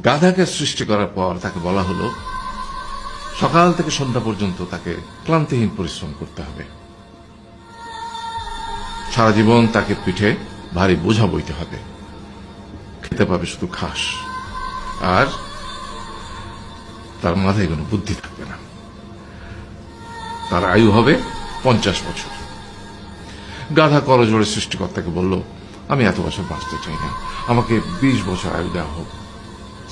গাধাকে সৃষ্টি করার পর তাকে বলা হলো সকাল থেকে সন্ধ্যা পর্যন্ত তাকে ক্লান্তিহীন পরিশ্রম করতে হবে, সারা জীবন তাকে পিঠে ভারী বোঝা বইতে হবে, খেতে পাবে শুধু ঘাস, আর তার মাথায় কোনো বুদ্ধি থাকবে না। তার আয়ু হবে 50 বছর। গাধা করজোড়ে সৃষ্টিকর্তাকে বলল, আমি এত বছর বাঁচতে চাই না, আমাকে 20 বছর আয়ু দেওয়া হোক।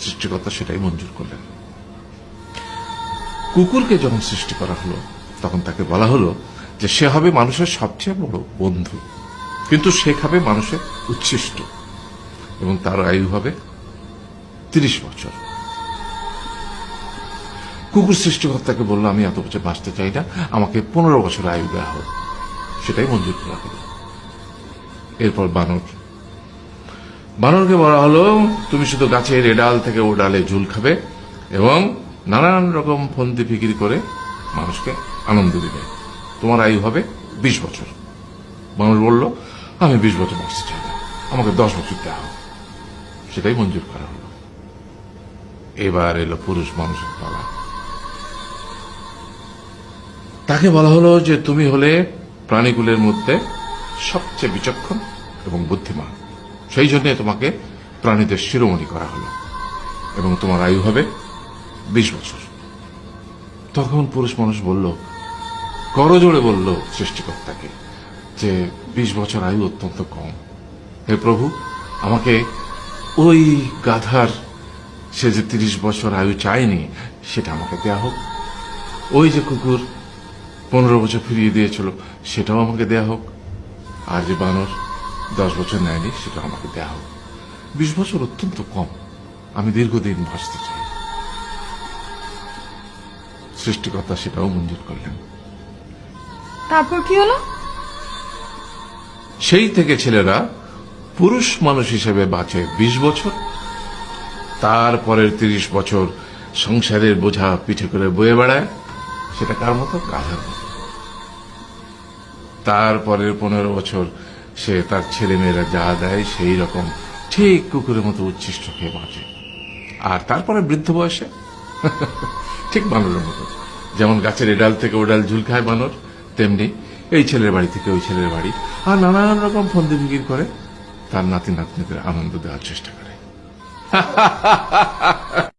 সৃষ্টিকর্তা সেটাই মঞ্জুর করলেন। কুকুরকে যখন সৃষ্টি করা হলো তখন তাকে বলা হলো যে সে হবে মানুষের সবচেয়ে বড় বন্ধু, কিন্তু সে খাবে মানুষের উচ্ছিষ্ট, এবং তার আয়ু হবে 30 বছর। কুকুর সৃষ্টিকর্তাকে বলল, আমি এত বছর বাঁচতে চাই না, আমাকে 15 বছর আয়ু দেওয়া হোক। সেটাই মঞ্জুর করা হলো। এরপর বানরকে বলা হলো, তুমি শুধু গাছের এ ডাল থেকে ও ডালে ঝুল খাবে এবং নানান রকম ফন্দি ফিকির করে মানুষকে আনন্দ দিবে, তোমার আয়ু হবে 20 বছর। মানুষ বলল, আমি 20 বছর বাঁচতে চাই না, আমাকে 10 বছর দেওয়া হোক। সেটাই মঞ্জুর করা হলো। এবার এলো পুরুষ মানুষের পালা। তাকে বলা হলো যে তুমি হলে প্রাণীকুলের মধ্যে সবচেয়ে বিচক্ষণ এবং বুদ্ধিমান, সেই জন্য তোমাকে প্রাণীদের শিরোমণি করা হলো এবং তোমার আয়ু হবে 20 বছর। তখন পুরুষ মানুষ বলল, করজোড়ে বলল সৃষ্টিকর্তাকে যে 20 বছর আয়ু অত্যন্ত কম, হে প্রভু, আমাকে ওই গাধার সে যে 30 বছর আয়ু চায়নি সেটা আমাকে দেয়া হোক, ওই যে কুকুর 15 বছর ফিরিয়ে দিয়েছিল সেটাও আমাকে দেয়া হোক, আর যে বানর 10 বছর নেয়নি সেটা আমাকে দেয়া হোক। 20 বছর অত্যন্ত কম, আমি দীর্ঘদিন বাঁচতে চাই। সৃষ্টিকর্তা সেটাও মঞ্জুর করলেন। তারপর কি হলো? সেই থেকে ছেলেরা পুরুষ মানুষ হিসেবে বাঁচে 20 বছর, তারপরের 30 বছর সংসারের বোঝা পিঠে করে বয়ে বেড়ায়, সেটা কার মতো? গাধার মতো। তারপরের 15 বছর সে তার ছেলে মেয়েরা যা দেয় সেই রকম ঠিক কুকুরের মতো উচ্ছিষ্ট খেয়ে বাঁচে। আর তারপরে বৃদ্ধ বয়সে ঠিক বানরের মতো, যেমন গাছের এডাল থেকে ওডাল ঝুল খায় বানর, তেমনি এই ছেলের বাড়ি থেকে ওই ছেলের বাড়ি, আর নানান রকম ফন্দি ফিকির করে তার নাতি নাতনিদের আনন্দ দেওয়ার চেষ্টা করে।